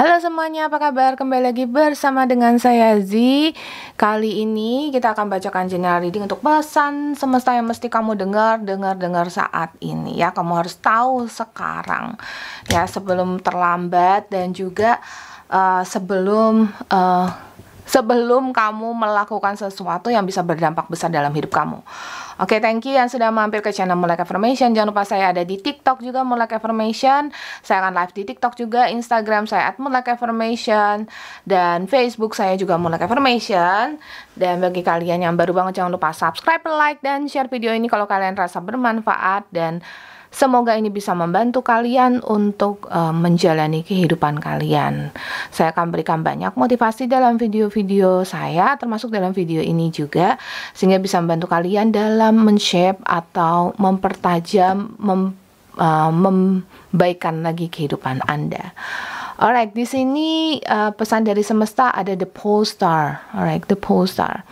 Halo semuanya, apa kabar? Kembali lagi bersama dengan saya Zi. Kali ini kita akan bacakan general reading untuk pesan semesta yang mesti kamu dengar saat ini ya. Kamu harus tahu sekarang ya, sebelum terlambat dan juga sebelum kamu melakukan sesuatu yang bisa berdampak besar dalam hidup kamu. Oke, thank you yang sudah mampir ke channel Moonlight Affirmation. Jangan lupa saya ada di TikTok juga, Moonlight Affirmation. Saya akan live di TikTok juga, Instagram saya @Moonlight Affirmation, dan Facebook saya juga Moonlight Affirmation. Dan bagi kalian yang baru banget, jangan lupa subscribe, like, dan share video ini kalau kalian rasa bermanfaat. Dan semoga ini bisa membantu kalian untuk menjalani kehidupan kalian. Saya akan berikan banyak motivasi dalam video-video saya, termasuk dalam video ini juga, sehingga bisa membantu kalian dalam men-shape atau mempertajam, membaikkan lagi kehidupan Anda. Alright, di sini pesan dari semesta ada the pole star. Alright, the pole star.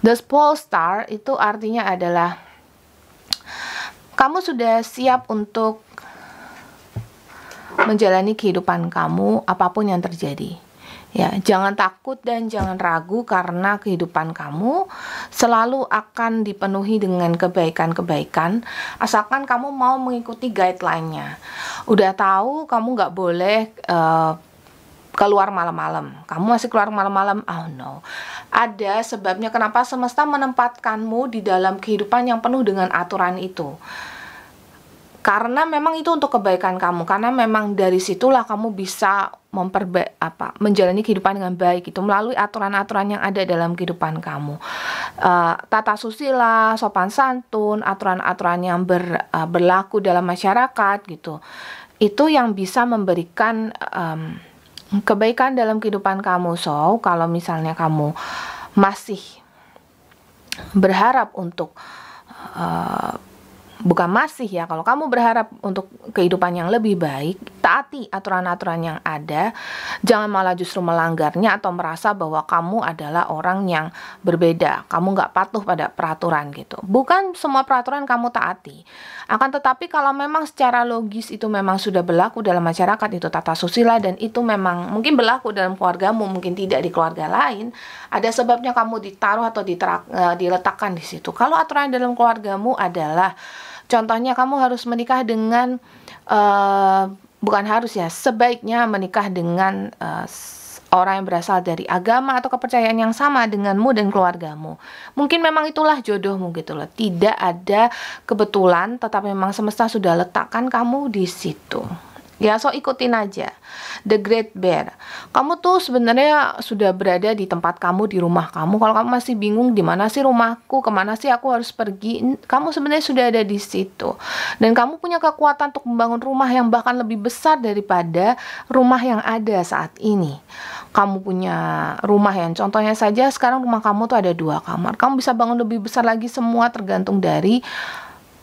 The pole star itu artinya adalah kamu sudah siap untuk menjalani kehidupan kamu apapun yang terjadi. Ya, jangan takut dan jangan ragu karena kehidupan kamu selalu akan dipenuhi dengan kebaikan-kebaikan asalkan kamu mau mengikuti guideline-nya. Udah tahu kamu nggak boleh keluar malam-malam. Kamu masih keluar malam-malam? Oh no. Ada sebabnya kenapa semesta menempatkanmu di dalam kehidupan yang penuh dengan aturan itu. Karena memang itu untuk kebaikan kamu. Karena memang dari situlah kamu bisa menjalani kehidupan dengan baik itu melalui aturan-aturan yang ada dalam kehidupan kamu. Tata susila, sopan santun, aturan-aturan yang berlaku dalam masyarakat gitu. Itu yang bisa memberikan kebaikan dalam kehidupan kamu. So, kalau misalnya kamu masih berharap untuk bukan masih ya, kalau kamu berharap untuk kehidupan yang lebih baik, taati aturan-aturan yang ada. Jangan malah justru melanggarnya atau merasa bahwa kamu adalah orang yang berbeda, kamu nggak patuh pada peraturan gitu. Bukan semua peraturan kamu taati. Akan tetapi kalau memang secara logis itu memang sudah berlaku dalam masyarakat, itu tata susila, dan itu memang mungkin berlaku dalam keluargamu, mungkin tidak di keluarga lain, ada sebabnya kamu ditaruh atau diletakkan di situ. Kalau aturan dalam keluargamu adalah, contohnya kamu harus menikah dengan, bukan harus ya, sebaiknya menikah dengan orang yang berasal dari agama atau kepercayaan yang sama denganmu dan keluargamu. Mungkin memang itulah jodohmu gitu loh. Tidak ada kebetulan, tetapi memang semesta sudah letakkan kamu di situ. Ya, so ikutin aja. The Great Bear. Kamu tuh sebenarnya sudah berada di tempat kamu, di rumah kamu. Kalau kamu masih bingung di mana sih rumahku, kemana sih aku harus pergi, kamu sebenarnya sudah ada di situ. Dan kamu punya kekuatan untuk membangun rumah yang bahkan lebih besar daripada rumah yang ada saat ini. Kamu punya rumah yang contohnya saja sekarang rumah kamu tuh ada 2 kamar. Kamu bisa bangun lebih besar lagi, semua tergantung dari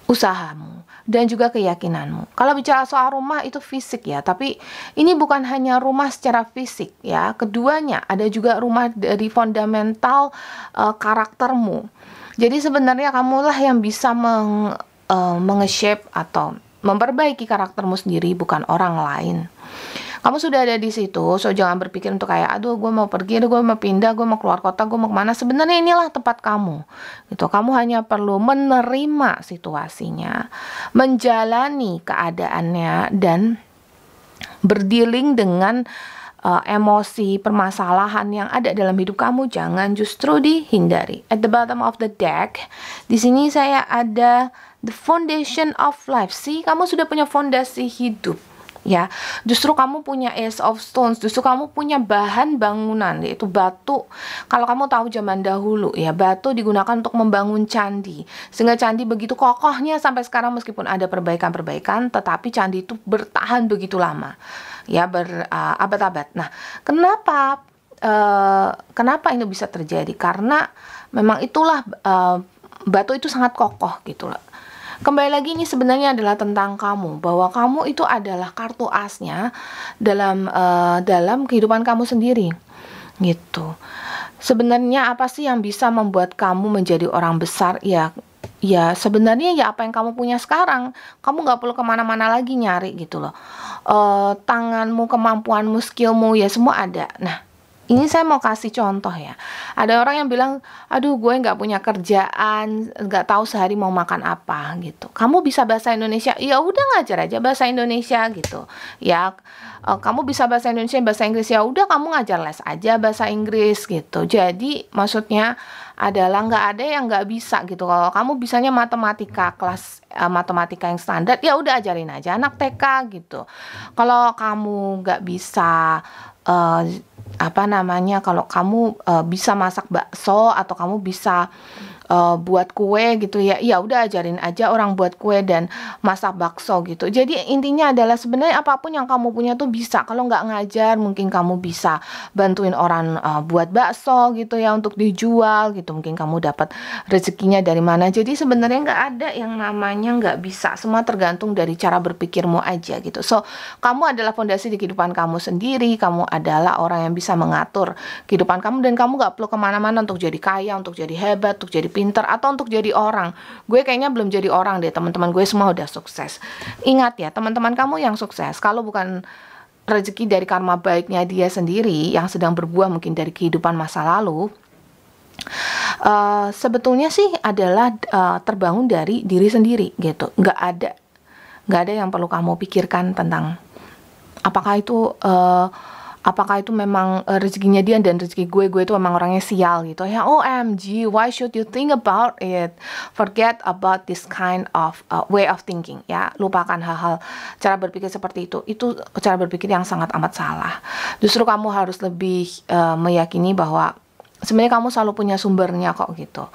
usahamu dan juga keyakinanmu. Kalau bicara soal rumah itu fisik ya, tapi ini bukan hanya rumah secara fisik ya. Keduanya ada juga rumah dari fundamental karaktermu. Jadi sebenarnya kamulah yang bisa menge-shape atau memperbaiki karaktermu sendiri, bukan orang lain. Kamu sudah ada di situ, so jangan berpikir untuk kayak, aduh gue mau pergi, aduh gue mau pindah, gue mau keluar kota, gue mau kemana. Sebenarnya inilah tempat kamu gitu. Kamu hanya perlu menerima situasinya, menjalani keadaannya, dan berdealing dengan emosi, permasalahan yang ada dalam hidup kamu. Jangan justru dihindari. At the bottom of the deck, di sini saya ada the foundation of life. See, kamu sudah punya fondasi hidup. Ya, justru kamu punya Ace of Stones, justru kamu punya bahan bangunan, yaitu batu. Kalau kamu tahu zaman dahulu ya, batu digunakan untuk membangun candi, sehingga candi begitu kokohnya sampai sekarang meskipun ada perbaikan-perbaikan, tetapi candi itu bertahan begitu lama ya, berabad-abad. Nah, kenapa ini bisa terjadi? Karena memang itulah batu itu sangat kokoh gitu loh. Kembali lagi, ini sebenarnya adalah tentang kamu, bahwa kamu itu adalah kartu asnya dalam kehidupan kamu sendiri gitu. Sebenarnya apa sih yang bisa membuat kamu menjadi orang besar? Ya, ya sebenarnya ya apa yang kamu punya sekarang, kamu nggak perlu kemana-mana lagi nyari gitu loh. Tanganmu, kemampuanmu, skillmu ya semua ada. Nah, ini saya mau kasih contoh ya. Ada orang yang bilang, aduh gue nggak punya kerjaan, nggak tahu sehari mau makan apa gitu. Kamu bisa bahasa Indonesia, ya udah ngajar aja bahasa Indonesia gitu. Ya, kamu bisa bahasa Indonesia, bahasa Inggris ya udah kamu ngajar les aja bahasa Inggris gitu. Jadi maksudnya adalah nggak ada yang nggak bisa gitu. Kalau kamu bisanya matematika kelas matematika yang standar, ya udah ajarin aja anak TK gitu. Kalau kamu nggak bisa eh, apa namanya, kalau kamu bisa masak bakso atau kamu bisa buat kue gitu ya, ya udah ajarin aja orang buat kue dan masak bakso gitu. Jadi intinya adalah sebenarnya apapun yang kamu punya tuh bisa. Kalau nggak ngajar mungkin kamu bisa bantuin orang buat bakso gitu ya untuk dijual gitu. Mungkin kamu dapat rezekinya dari mana. Jadi sebenarnya nggak ada yang namanya nggak bisa. Semua tergantung dari cara berpikirmu aja gitu. So kamu adalah fondasi di kehidupan kamu sendiri. Kamu adalah orang yang bisa mengatur kehidupan kamu dan kamu nggak perlu kemana-mana untuk jadi kaya, untuk jadi hebat, untuk jadi pinter, atau untuk jadi orang. Gue kayaknya belum jadi orang deh, teman-teman gue semua udah sukses. Ingat ya, teman-teman kamu yang sukses, kalau bukan rezeki dari karma baiknya dia sendiri yang sedang berbuah mungkin dari kehidupan masa lalu, sebetulnya sih adalah terbangun dari diri sendiri gitu. Nggak ada yang perlu kamu pikirkan tentang apakah itu memang rezekinya dia dan rezeki gue itu memang orangnya sial gitu ya. OMG, why should you think about it? Forget about this kind of way of thinking ya. Lupakan hal-hal cara berpikir seperti itu. Itu cara berpikir yang sangat amat salah. Justru kamu harus lebih meyakini bahwa sebenarnya kamu selalu punya sumbernya kok gitu.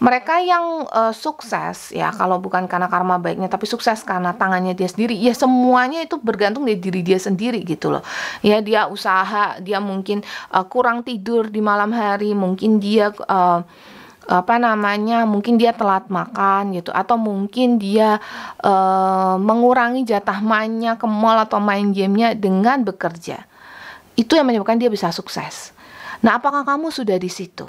Mereka yang sukses ya, kalau bukan karena karma baiknya tapi sukses karena tangannya dia sendiri, ya semuanya itu bergantung dari diri dia sendiri gitu loh. Ya dia usaha, dia mungkin kurang tidur di malam hari, mungkin dia mungkin dia telat makan gitu, atau mungkin dia mengurangi jatah mainnya ke mall atau main gamenya dengan bekerja. Itu yang menyebabkan dia bisa sukses. Nah, apakah kamu sudah di situ?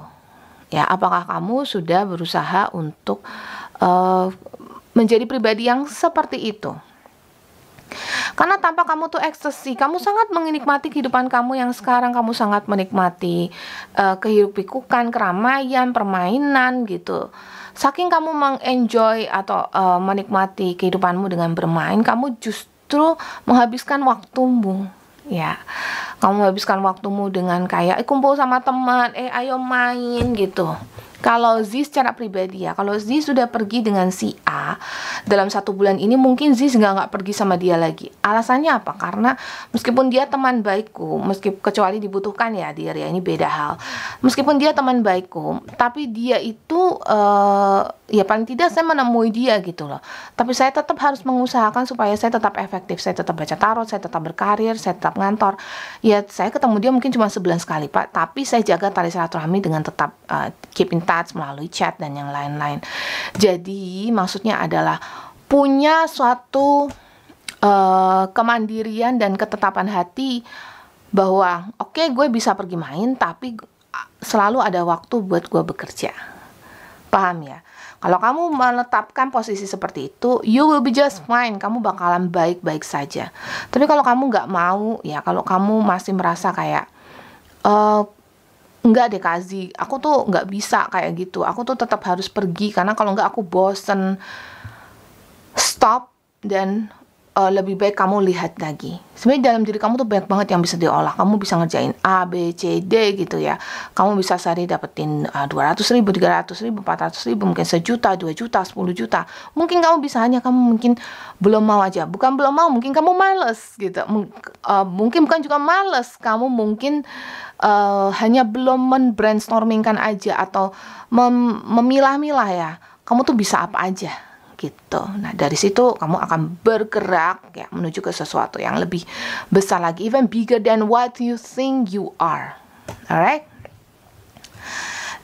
Ya, apakah kamu sudah berusaha untuk menjadi pribadi yang seperti itu? Karena tanpa kamu tuh ekstasi, kamu sangat menikmati kehidupan kamu yang sekarang, kamu sangat menikmati kehirup-pikukan, keramaian, permainan gitu. Saking kamu mengenjoy atau menikmati kehidupanmu dengan bermain, kamu justru menghabiskan waktumu. Ya, kamu habiskan waktumu dengan kayak kumpul sama teman, ayo main gitu. Kalau Z secara pribadi ya, kalau Z sudah pergi dengan si A dalam 1 bulan ini, mungkin Z nggak pergi sama dia lagi. Alasannya apa? Karena meskipun dia teman baikku, kecuali dibutuhkan ya dia ini beda hal. Meskipun dia teman baikku, tapi dia itu ya paling tidak saya menemui dia gitu loh. Tapi saya tetap harus mengusahakan supaya saya tetap efektif, saya tetap baca tarot, saya tetap berkarir, saya tetap ngantor. Ya saya ketemu dia mungkin cuma sebulan sekali Pak, tapi saya jaga tali silaturahmi dengan tetap keep in touch melalui chat dan yang lain-lain. Jadi maksudnya adalah punya suatu kemandirian dan ketetapan hati bahwa oke, gue bisa pergi main tapi selalu ada waktu buat gue bekerja. Paham ya? Kalau kamu menetapkan posisi seperti itu, you will be just fine. Kamu bakalan baik-baik saja. Tapi kalau kamu nggak mau, ya kalau kamu masih merasa kayak enggak deh Kazi, aku tuh nggak bisa kayak gitu. Aku tuh tetap harus pergi karena kalau nggak aku bosen. Stop dan lebih baik kamu lihat lagi. Sebenarnya dalam diri kamu tuh banyak banget yang bisa diolah. Kamu bisa ngerjain A, B, C, D gitu ya. Kamu bisa sehari dapetin 200.000, 300.000, 400.000, mungkin 1 juta, 2 juta, 10 juta. Mungkin kamu bisa, hanya kamu mungkin belum mau aja. Bukan belum mau, mungkin kamu males gitu. Mungkin bukan juga males, kamu mungkin hanya belum men-brainstormingkan aja atau memilah-milah ya. Kamu tuh bisa apa aja gitu. Nah, dari situ kamu akan bergerak ya menuju ke sesuatu yang lebih besar lagi, even bigger than what you think you are. Alright?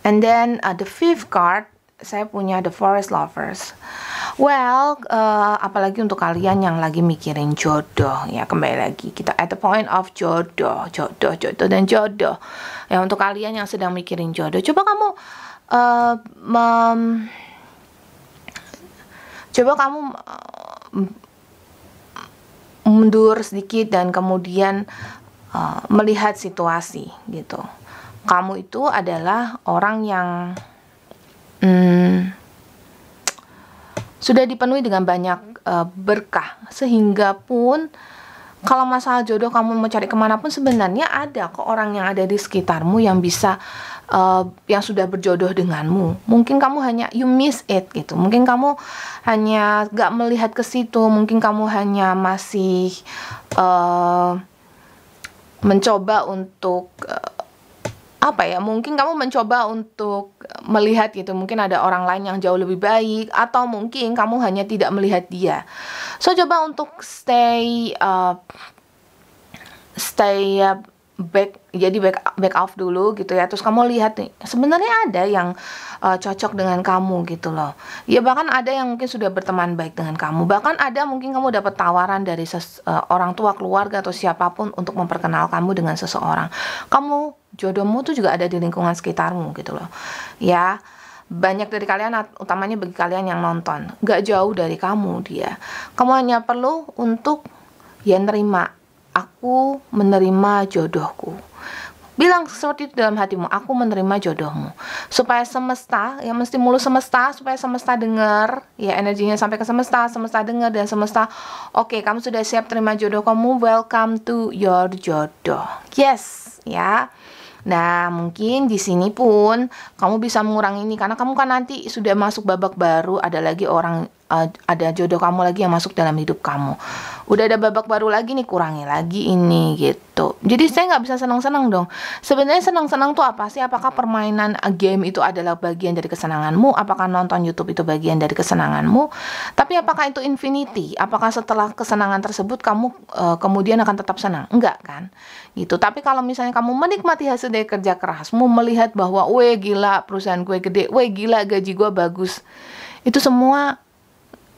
And then the 5th card, saya punya the Forest Lovers. Well, apalagi untuk kalian yang lagi mikirin jodoh ya, kembali lagi kita at the point of jodoh dan jodoh. Ya, untuk kalian yang sedang mikirin jodoh, coba kamu Coba kamu mundur sedikit dan kemudian melihat situasi gitu. Kamu itu adalah orang yang sudah dipenuhi dengan banyak berkah, sehingga pun kalau masalah jodoh kamu mau cari kemanapun, sebenarnya ada kok orang yang ada di sekitarmu yang bisa yang sudah berjodoh denganmu. Mungkin kamu hanya you miss it gitu. Mungkin kamu hanya gak melihat ke situ. Mungkin kamu hanya masih mencoba untuk mungkin kamu mencoba untuk melihat gitu, mungkin ada orang lain yang jauh lebih baik, atau mungkin kamu hanya tidak melihat dia. So coba untuk stay back off dulu gitu ya. Terus kamu lihat nih, sebenarnya ada yang cocok dengan kamu gitu loh. Ya bahkan ada yang mungkin sudah berteman baik dengan kamu. Bahkan ada mungkin kamu dapat tawaran dari orang tua, keluarga, atau siapapun untuk memperkenalkan kamu dengan seseorang. Kamu, jodohmu tuh juga ada di lingkungan sekitarmu gitu loh. Ya, banyak dari kalian, utamanya bagi kalian yang nonton, gak jauh dari kamu dia. Kamu hanya perlu untuk nerima. Aku menerima jodohku. Bilang seperti itu dalam hatimu, aku menerima jodohmu. Supaya semesta, ya mesti mulu semesta, supaya semesta dengar, ya energinya sampai ke semesta, semesta dengar, dan semesta, oke, kamu sudah siap terima jodoh kamu, welcome to your jodoh. Yes, ya. Nah, mungkin di sini pun kamu bisa mengurangi ini, karena kamu kan nanti sudah masuk babak baru, ada jodoh kamu lagi yang masuk dalam hidup kamu. Udah ada babak baru lagi nih, kurangi lagi ini gitu. Jadi saya nggak bisa senang-senang dong. Sebenarnya senang-senang tuh apa sih? Apakah permainan game itu adalah bagian dari kesenanganmu? Apakah nonton YouTube itu bagian dari kesenanganmu? Tapi apakah itu infinity? Apakah setelah kesenangan tersebut kamu kemudian akan tetap senang? Enggak kan? Gitu. Tapi kalau misalnya kamu menikmati hasil dari kerja kerasmu, melihat bahwa weh gila perusahaan gue gede, weh gila gaji gue bagus, itu semua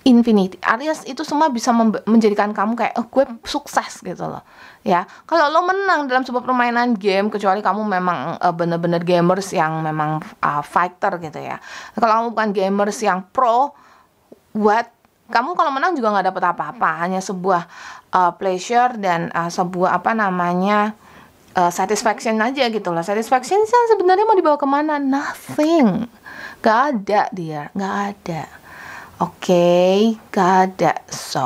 infinity, alias itu semua bisa menjadikan kamu kayak gue sukses gitu loh. Ya, kalau lo menang dalam sebuah permainan game, kecuali kamu memang bener-bener gamers yang memang fighter gitu ya. Kalau kamu bukan gamers yang pro, kamu kalau menang juga nggak dapet apa-apa, hanya sebuah pleasure dan sebuah satisfaction aja gitu loh. Satisfaction sebenarnya mau dibawa kemana? Nothing, nggak ada dia, nggak ada. Oke, gak ada. So,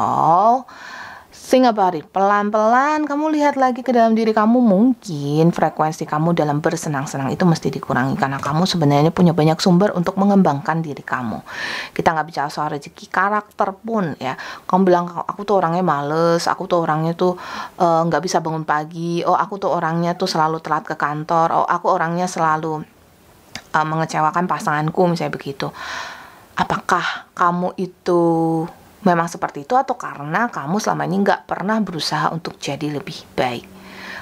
think about it. Pelan-pelan kamu lihat lagi ke dalam diri kamu. Mungkin frekuensi kamu dalam bersenang-senang itu mesti dikurangi, karena kamu sebenarnya punya banyak sumber untuk mengembangkan diri kamu. Kita nggak bicara soal rezeki, karakter pun ya. Kamu bilang, aku tuh orangnya males, aku tuh orangnya tuh nggak bisa bangun pagi, oh aku tuh orangnya tuh selalu telat ke kantor, oh aku orangnya selalu mengecewakan pasanganku, misalnya begitu. Apakah kamu itu memang seperti itu, atau karena kamu selama ini nggak pernah berusaha untuk jadi lebih baik?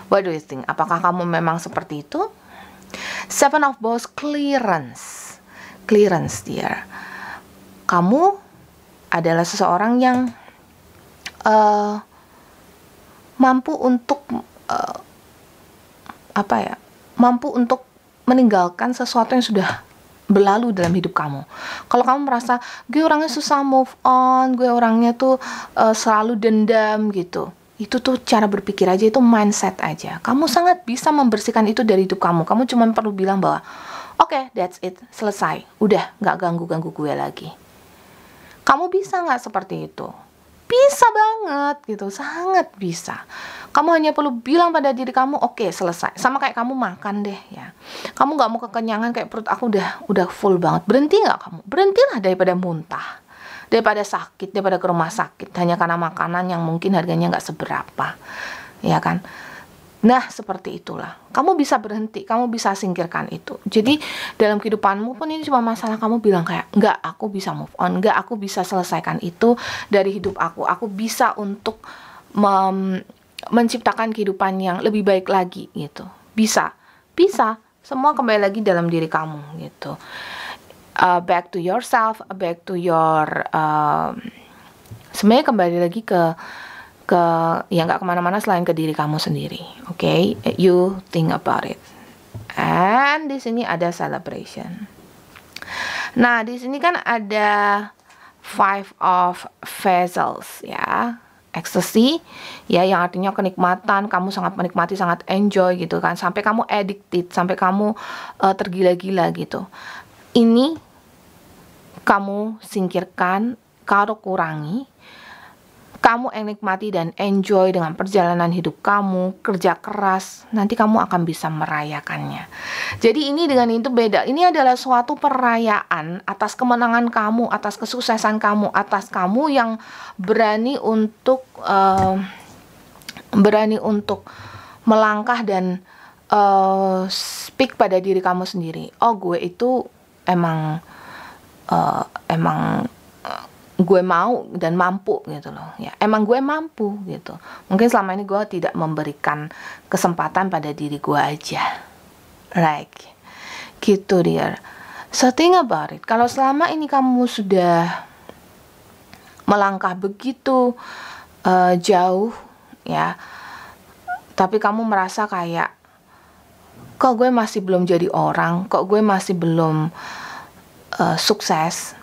What do you think? Apakah kamu memang seperti itu? Seven of Bows, clearance dear. Kamu adalah seseorang yang mampu untuk mampu untuk meninggalkan sesuatu yang sudah berlalu dalam hidup kamu. Kalau kamu merasa gue orangnya susah move on, gue orangnya tuh selalu dendam gitu, itu tuh cara berpikir aja, itu mindset aja. Kamu sangat bisa membersihkan itu dari hidup kamu. Kamu cuma perlu bilang bahwa oke, that's it, selesai, udah nggak ganggu gue lagi. Kamu bisa nggak seperti itu? Bisa banget gitu, sangat bisa. Kamu hanya perlu bilang pada diri kamu, oke, selesai. Sama kayak kamu makan deh ya. Kamu nggak mau kekenyangan, kayak perut aku udah full banget. Berhenti nggak kamu? Berhentilah daripada muntah, daripada sakit, daripada ke rumah sakit hanya karena makanan yang mungkin harganya nggak seberapa, ya kan? Nah, seperti itulah. Kamu bisa berhenti, kamu bisa singkirkan itu. Jadi, dalam kehidupanmu pun ini cuma masalah kamu bilang kayak, enggak, aku bisa move on, enggak, aku bisa selesaikan itu dari hidup aku. Aku bisa untuk menciptakan kehidupan yang lebih baik lagi gitu. Bisa. Semua kembali lagi dalam diri kamu gitu. Back to yourself, back to your sebenarnya kembali lagi ke ya nggak kemana-mana selain ke diri kamu sendiri. Oke, you think about it. And di sini ada celebration. Nah, di sini kan ada Five of Vessels ya, ecstasy ya, yang artinya kenikmatan, kamu sangat menikmati, sangat enjoy gitu kan, sampai kamu addicted, sampai kamu tergila-gila gitu. Ini kamu singkirkan, kamu kurangi, kamu nikmati dan enjoy dengan perjalanan hidup kamu, kerja keras, nanti kamu akan bisa merayakannya. Jadi ini dengan itu beda, ini adalah suatu perayaan atas kemenangan kamu, atas kesuksesan kamu, atas kamu yang berani untuk melangkah dan speak pada diri kamu sendiri. Oh, gue itu emang gue mau dan mampu gitu loh ya, emang gue mampu gitu. Mungkin selama ini gue tidak memberikan kesempatan pada diri gue aja, like gitu dear. So think about it, kalau selama ini kamu sudah melangkah begitu jauh ya, tapi kamu merasa kayak kok gue masih belum jadi orang, kok gue masih belum sukses,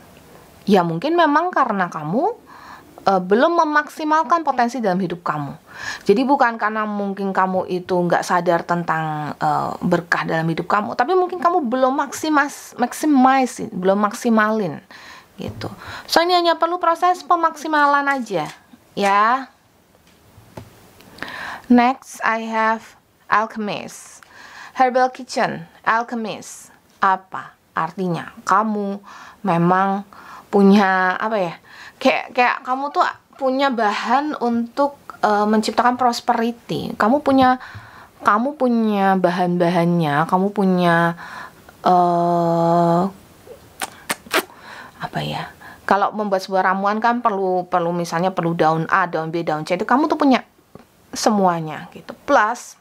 ya mungkin memang karena kamu belum memaksimalkan potensi dalam hidup kamu. Jadi bukan karena mungkin kamu itu nggak sadar tentang berkah dalam hidup kamu, tapi mungkin kamu belum belum maksimalin gitu. So ini hanya perlu proses pemaksimalan aja ya. Next I have Alchemist, Herbal Kitchen. Alchemist apa artinya? Kamu memang punya apa ya, kayak kamu tuh punya bahan untuk menciptakan prosperity. Kamu punya bahan-bahannya, kamu punya apa ya, kalau membuat sebuah ramuan kan perlu misalnya perlu daun A, daun B, daun C, itu kamu tuh punya semuanya gitu. Plus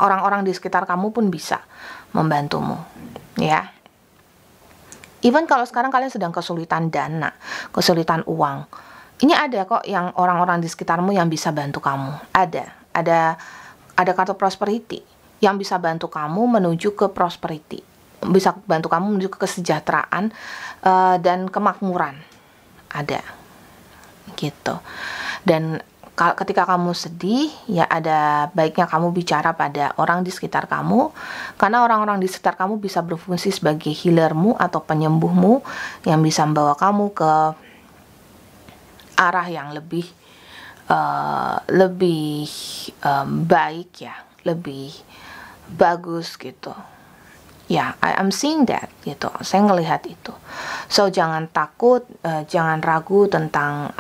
orang-orang di sekitar kamu pun bisa membantumu ya. Even kalau sekarang kalian sedang kesulitan dana, kesulitan uang, ini ada kok yang orang-orang di sekitarmu yang bisa bantu kamu. Ada kartu prosperity yang bisa bantu kamu menuju ke prosperity, bisa bantu kamu menuju ke kesejahteraan dan kemakmuran. Ada gitu. Dan ketika kamu sedih, ya ada baiknya kamu bicara pada orang di sekitar kamu, karena orang-orang di sekitar kamu bisa berfungsi sebagai healermu atau penyembuhmu yang bisa membawa kamu ke arah yang lebih baik ya, lebih bagus gitu. Ya, I am seeing that gitu. Saya ngelihat itu. So jangan takut, jangan ragu tentang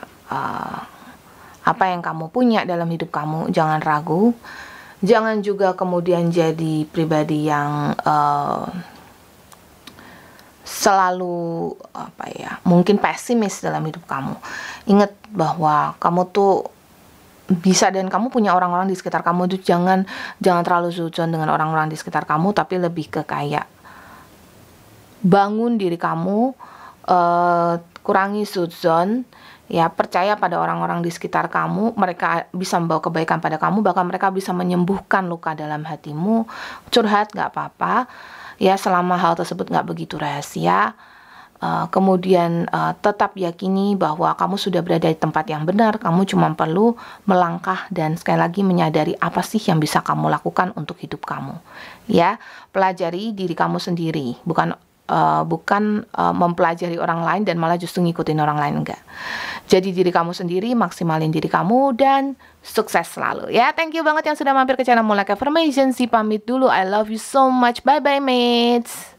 apa yang kamu punya dalam hidup kamu, jangan ragu. Jangan juga kemudian jadi pribadi yang selalu apa ya, mungkin pesimis dalam hidup kamu. Ingat bahwa kamu tuh bisa dan kamu punya orang-orang di sekitar kamu. Itu jangan terlalu sujon dengan orang-orang di sekitar kamu, tapi lebih ke kayak bangun diri kamu, kurangi sujon. Ya, percaya pada orang-orang di sekitar kamu, mereka bisa membawa kebaikan pada kamu, bahkan mereka bisa menyembuhkan luka dalam hatimu. Curhat gak apa-apa, ya selama hal tersebut gak begitu rahasia. Kemudian tetap yakini bahwa kamu sudah berada di tempat yang benar, kamu cuma perlu melangkah dan sekali lagi menyadari apa sih yang bisa kamu lakukan untuk hidup kamu. Ya, pelajari diri kamu sendiri, bukan mempelajari orang lain dan malah justru ngikutin orang lain, enggak. Jadi diri kamu sendiri, maksimalin diri kamu, dan sukses selalu ya. Thank you banget yang sudah mampir ke channel Mulak Affirmation. Si pamit dulu, I love you so much, bye bye mates.